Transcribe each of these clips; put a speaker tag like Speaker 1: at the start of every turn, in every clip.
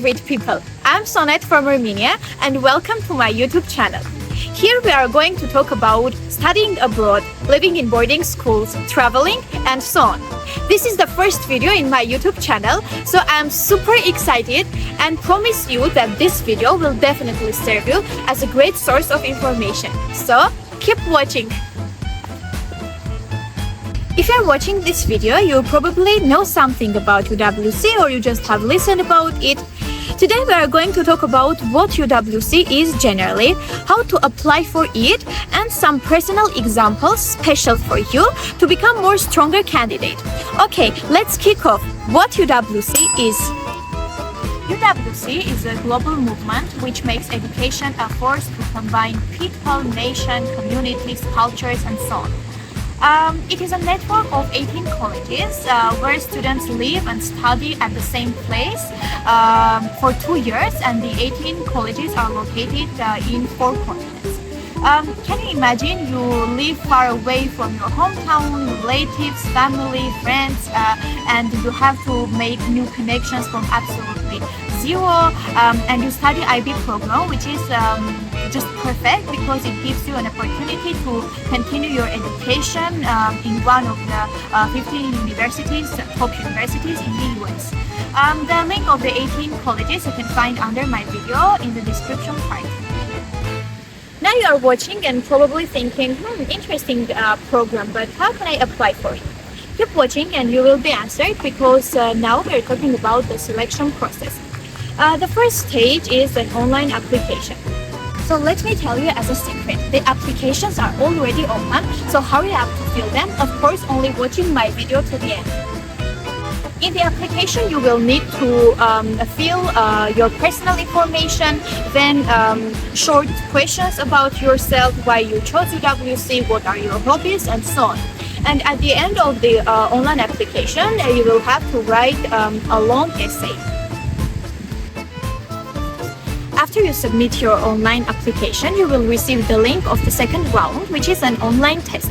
Speaker 1: favorite people. I'm Sonet from Armenia and welcome to my YouTube channel. Here we are going to talk about studying abroad, living in boarding schools, traveling and so on. This is the first video in my YouTube channel, so I'm super excited and promise you that this video will definitely serve you as a great source of information. So keep watching. If you're watching this video, you probably know something about UWC or you just have listened about it. Today we are going to talk about what UWC is generally, how to apply for it, and some personal examples special for you to become more stronger candidate. Okay, let's kick off. What UWC is. UWC is a global movement which makes education a force to combine people, nation, communities, cultures, and so on. It is a network of 18 colleges where students live and study at the same place for 2 years, and the 18 colleges are located in 4 continents. Can you imagine you live far away from your hometown, relatives, family, friends, and you have to make new connections from absolutely zero, and you study IB program, which is just perfect because it gives you an opportunity to continue your education in one of the 15 universities, top universities in the US. The link of the 18 colleges you can find under my video in the description part. Now you are watching and probably thinking, interesting program, but how can I apply for it? Keep watching and you will be answered, because now we are talking about the selection process. The first stage is an online application. So let me tell you as a secret, the applications are already open, so hurry up to fill them, of course only watching my video to the end. In the application you will need to fill your personal information, then short questions about yourself, why you chose UWC, what are your hobbies, and so on. And at the end of the online application you will have to write a long essay. After you submit your online application, you will receive the link of the second round, which is an online test.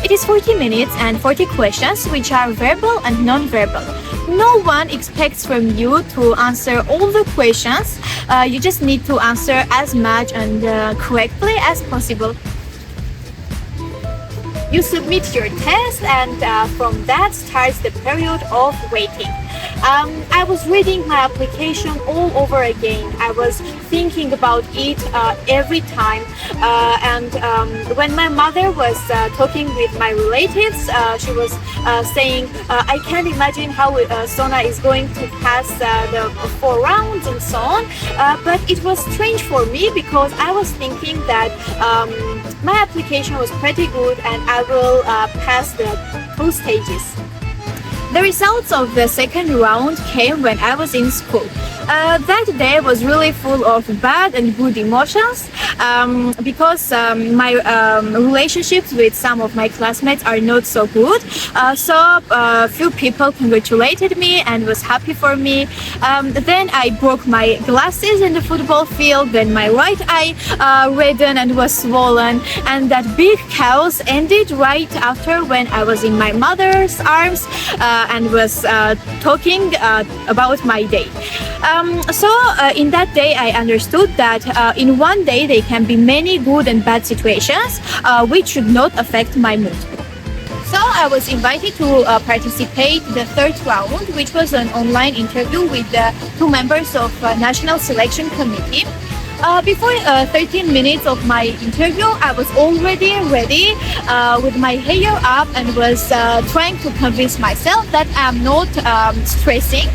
Speaker 1: It is 40 minutes and 40 questions, which are verbal and non-verbal. No one expects from you to answer all the questions. You just need to answer as much and correctly as possible. You submit your test, and from that starts the period of waiting. I was reading my application all over again. I was thinking about it every time, and when my mother was talking with my relatives, she was saying, I can't imagine how Sona is going to pass the 4 rounds and so on, but it was strange for me because I was thinking that my application was pretty good and I will pass the 2 stages. The results of the second round came when I was in school. That day was really full of bad and good emotions because my relationships with some of my classmates are not so good. So few people congratulated me and was happy for me. Then I broke my glasses in the football field. Then my right eye reddened and was swollen. And that big chaos ended right after when I was in my mother's arms and was talking about my day. So in that day I understood that in one day there can be many good and bad situations which should not affect my mood. So I was invited to participate the third round, which was an online interview with the 2 members of National Selection Committee. Before 13 minutes of my interview, I was already ready with my hair up and was trying to convince myself that I'm not stressing.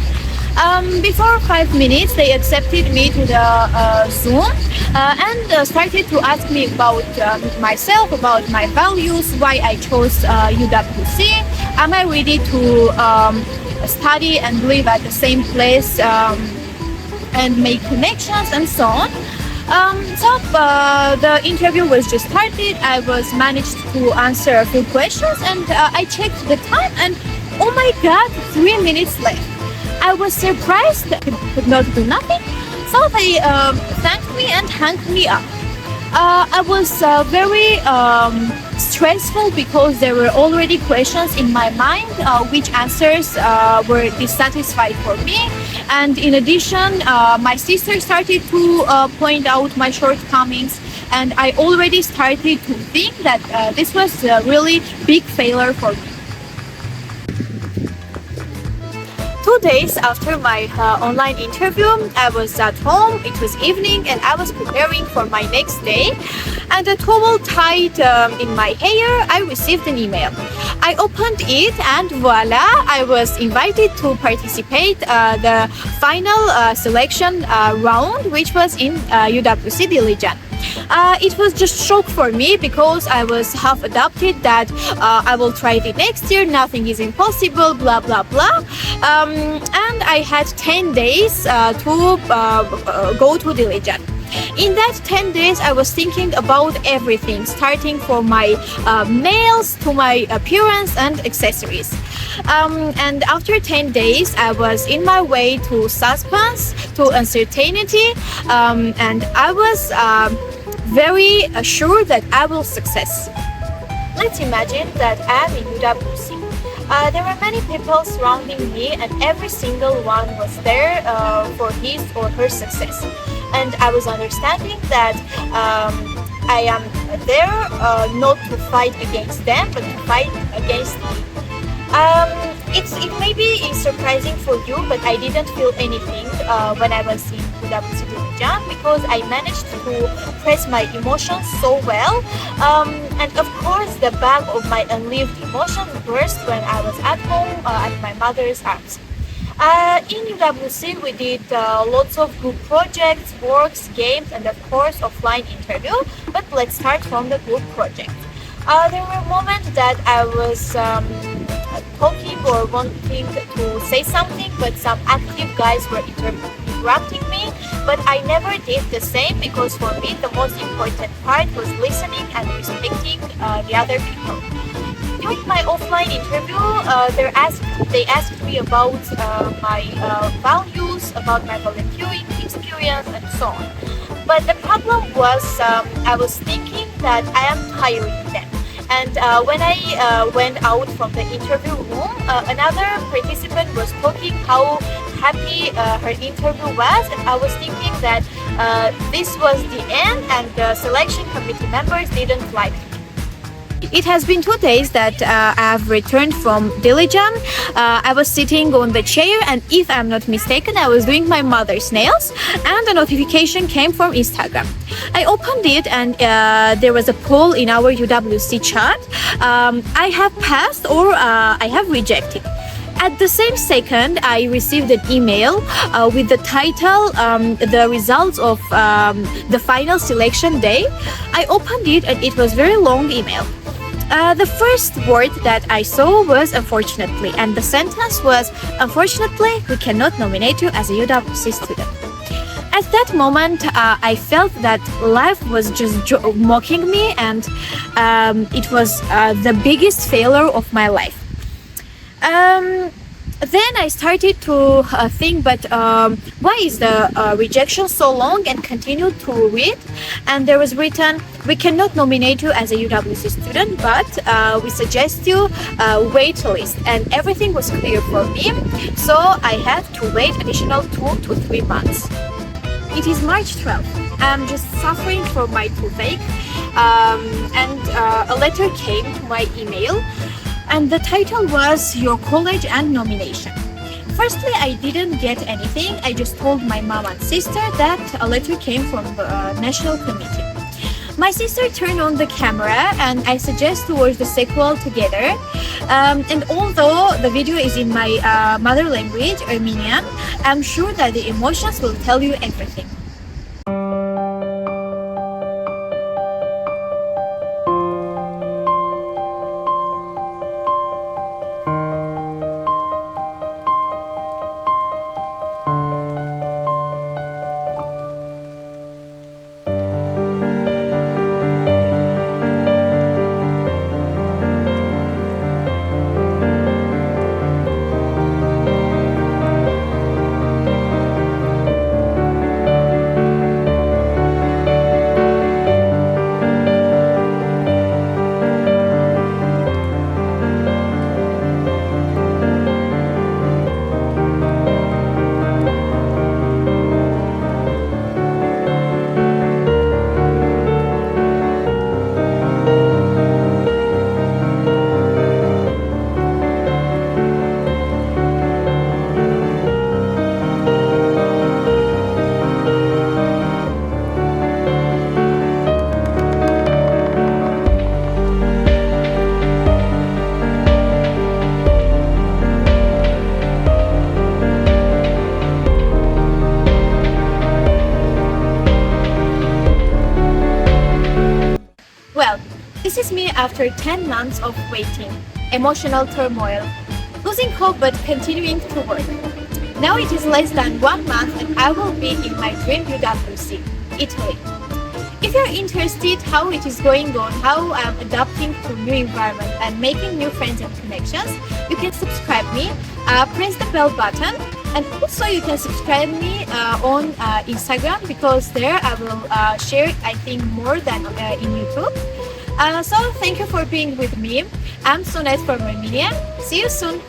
Speaker 1: Before 5 minutes, they accepted me to the Zoom and started to ask me about myself, about my values, why I chose UWC, am I ready to study and live at the same place and make connections and so on. So the interview was just started. I was managed to answer a few questions, and I checked the time, and oh my god, 3 minutes left. I was surprised that I could not do nothing, so they thanked me and hung me up. I was very stressful because there were already questions in my mind which answers were dissatisfied for me, And in addition, my sister started to point out my shortcomings, and I already started to think that this was a really big failure for me. 2 days after my online interview, I was at home. It was evening and I was preparing for my next day, and a towel tied in my hair, I received an email. I opened it and voila, I was invited to participate the final selection round, which was in UWC Dilijan. It was just shock for me because I was half adopted that I will try it next year, nothing is impossible, blah blah blah. And I had 10 days to go to Dilijan. In that 10 days, I was thinking about everything, starting from my nails to my appearance and accessories. And after 10 days, I was in my way to suspense, to uncertainty, and I was very sure that I will success. Let's imagine that I'm in UWC. There were many people surrounding me, and every single one was there for his or her success. And I was understanding that I am there not to fight against them, but to fight against me. It may be surprising for you, but I didn't feel anything when I was in UWC Dilijan because I managed to press my emotions so well. And of course, the bag of my unlived emotions burst when I was at home at my mother's arms. In UWC, we did lots of group projects, works, games, and of course, offline interview. But let's start from the group project. There were moments that I was talking or wanting to say something, but some active guys were interrupting me. But I never did the same because for me, the most important part was listening and respecting the other people. During my offline interview, they asked me about my values, about my volunteering experience, and so on. But the problem was I was thinking that I am tiring them. And when I went out from the interview room, another participant was talking how happy her interview was, and I was thinking that this was the end and the selection committee members didn't like me. It has been 2 days that I've returned from Dilijan. I was sitting on the chair, and if I'm not mistaken, I was doing my mother's nails, and a notification came from Instagram. I opened it, and there was a poll in our UWC chat. I have passed or I have rejected. At the same second, I received an email with the title, the results of the final selection day. I opened it, and it was a very long email. The first word that I saw was unfortunately, and the sentence was, unfortunately, we cannot nominate you as a UWC student. At that moment, I felt that life was just mocking me, and it was the biggest failure of my life. Then I started to think, but why is the rejection so long, and continued to read, and there was written, we cannot nominate you as a UWC student, but we suggest you wait list, and everything was clear for me, so I had to wait additional 2 to 3 months. It is March 12th. I'm just suffering from my toothache, and a letter came to my email, and the title was Your College and Nomination. Firstly, I didn't get anything. I just told my mom and sister that a letter came from the National Committee. My sister turned on the camera, and I suggest to watch the sequel together. And although the video is in my mother language, Armenian, I'm sure that the emotions will tell you everything. This is me after 10 months of waiting, emotional turmoil, losing hope but continuing to work. Now it is less than 1 month and I will be in my dream UWC, Italy. If you're interested how it is going on, how I'm adapting to new environment and making new friends and connections, you can subscribe me, press the bell button, and also you can subscribe me on Instagram, because there I will share, I think, more than in YouTube. So thank you for being with me. I'm Sonet from Armenia. See you soon.